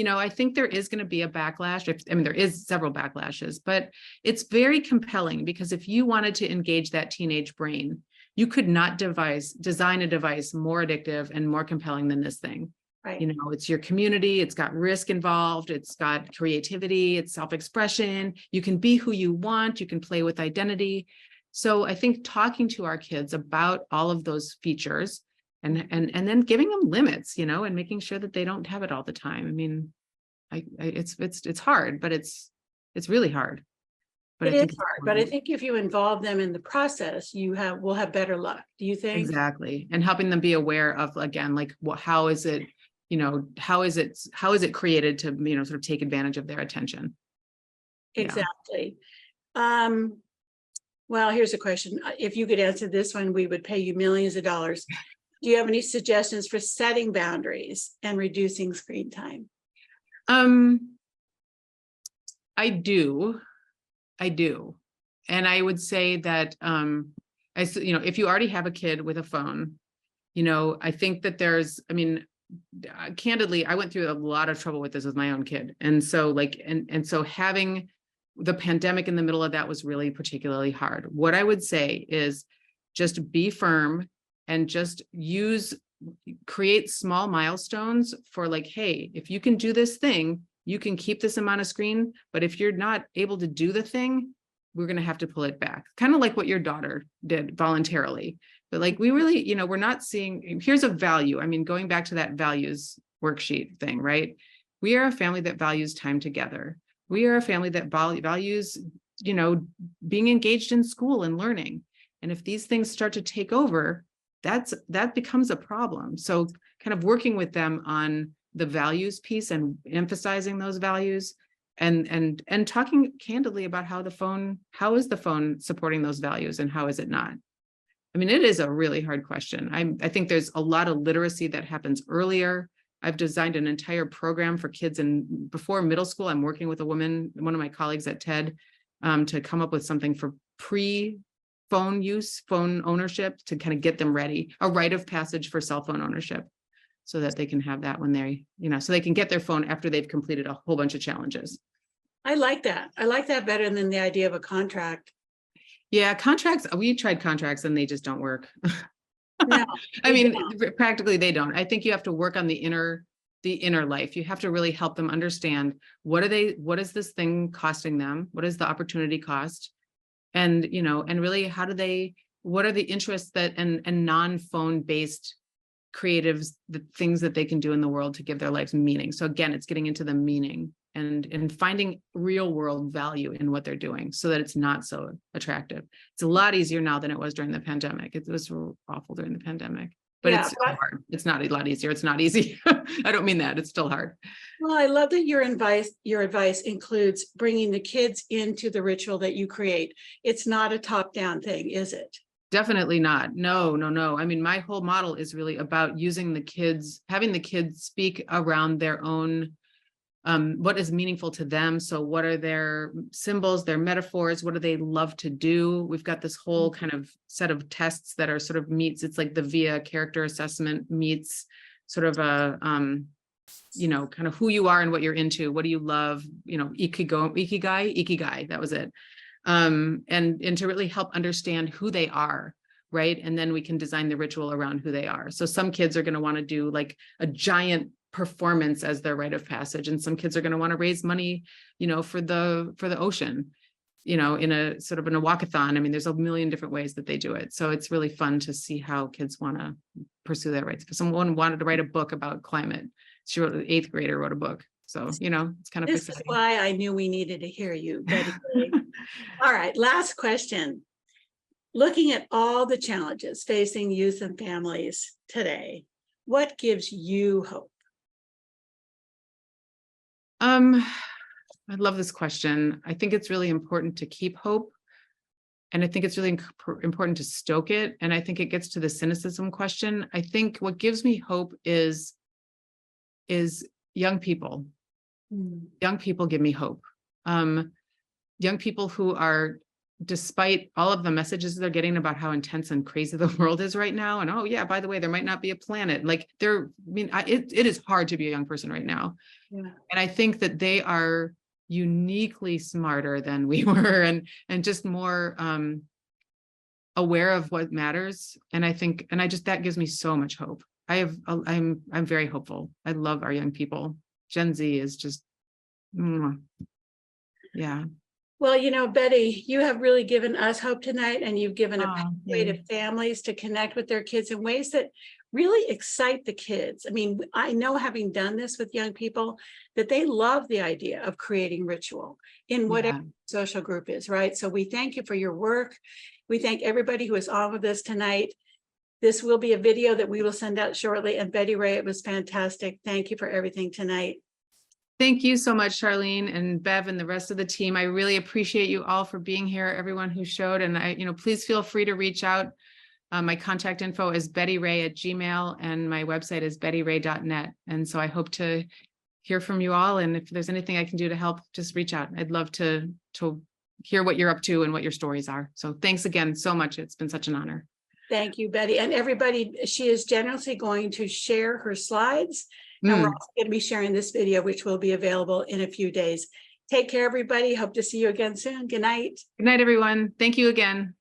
I think there is going to be a backlash. There is several backlashes, but it's very compelling, because if you wanted to engage that teenage brain, you could not design a device more addictive and more compelling than this thing. Right. It's your community, it's got risk involved, it's got creativity, it's self-expression. You can be who you want, you can play with identity. So I think talking to our kids about all of those features and then giving them limits, and making sure that they don't have it all the time. I mean, it's hard, but it's really hard. But it is hard, but I think if you involve them in the process, will have better luck. Do you think? Exactly. And helping them be aware of, again, like, how is it, how is it created to, sort of take advantage of their attention? Exactly. Yeah. Well, here's a question. If you could answer this one, we would pay you millions of dollars. Do you have any suggestions for setting boundaries and reducing screen time? I do. And I would say that, if you already have a kid with a phone, I think that candidly, I went through a lot of trouble with this with my own kid. And so so having the pandemic in the middle of that was really particularly hard. What I would say is just be firm and just create small milestones for like, hey, if you can do this thing, you can keep this amount of screen, but if you're not able to do the thing, we're going to have to pull it back. Kind of like what your daughter did voluntarily. But like, we really, we're not seeing, here's a value. I mean, going back to that values worksheet thing, right? We are a family that values time together. We are a family that values, being engaged in school and learning. And if these things start to take over, that becomes a problem. So kind of working with them on the values piece and emphasizing those values and talking candidly about how is the phone supporting those values and how is it not? I mean, it is a really hard question. I think there's a lot of literacy that happens earlier. I've designed an entire program for kids before middle school. I'm working with one of my colleagues at TED, to come up with something for pre-phone use, phone ownership, to kind of get them ready, a rite of passage for cell phone ownership, so that they can have that when they, so they can get their phone after they've completed a whole bunch of challenges. I like that. I like that better than the idea of a contract. Yeah, contracts, we tried contracts and they just don't work. No, I mean, practically they don't. I think you have to work on the inner life. You have to really help them understand what is this thing costing them? What is the opportunity cost? And, and really what are the interests and non-phone based creatives, the things that they can do in the world to give their lives meaning. So again, it's getting into the meaning and finding real world value in what they're doing so that it's not so attractive. It's a lot easier now than it was during the pandemic. It was awful during the pandemic, but it's still hard. It's not a lot easier. It's not easy. I don't mean that. It's still hard. Well, I love that your advice includes bringing the kids into the ritual that you create. It's not a top-down thing, is it? Definitely not. No. I mean, my whole model is really about using having the kids speak around their own, what is meaningful to them. So what are their symbols, their metaphors? What do they love to do? We've got this whole kind of set of tests that are sort of meets. It's like the VIA character assessment meets sort of a, kind of who you are and what you're into. What do you love? Ikigai, that was it. And to really help understand who they are, right? And then we can design the ritual around who they are. So some kids are going to want to do like a giant performance as their rite of passage, and some kids are going to want to raise money, for the ocean, in a sort of in a walkathon. I mean, there's a million different ways that they do it. So it's really fun to see how kids want to pursue their rights. Someone wanted to write a book about climate. She wrote, an 8th grader wrote a book. So, it's kind of this exciting. Is why I knew we needed to hear you. All right, last question. Looking at all the challenges facing youth and families today, what gives you hope? I love this question. I think it's really important to keep hope. And I think it's really important to stoke it. And I think it gets to the cynicism question. I think what gives me hope is young people. Young people give me hope. Young people who are, despite all of the messages they're getting about how intense and crazy the world is right now, and oh yeah, by the way, there might not be a planet. Like it is hard to be a young person right now. Yeah. And I think that they are uniquely smarter than we were, and just more aware of what matters. And I think, that gives me so much hope. I'm very hopeful. I love our young people. Gen Z is just, yeah. Well, Betty, you have really given us hope tonight, and you've given a pathway to families to connect with their kids in ways that really excite the kids. I mean, I know, having done this with young people, that they love the idea of creating ritual in whatever social group is, right? So we thank you for your work. We thank everybody who is on with us tonight. This will be a video that we will send out shortly. And Betty Ray, it was fantastic. Thank you for everything tonight. Thank you so much, Charlene and Bev and the rest of the team. I really appreciate you all for being here, everyone who showed. And please feel free to reach out. My contact info is bettyray@gmail.com, and my website is bettyray.net. And so I hope to hear from you all. And if there's anything I can do to help, just reach out. I'd love to hear what you're up to and what your stories are. So thanks again so much. It's been such an honor. Thank you, Betty. And everybody, she is generously going to share her slides. And we're also going to be sharing this video, which will be available in a few days. Take care, everybody. Hope to see you again soon. Good night. Good night, everyone. Thank you again.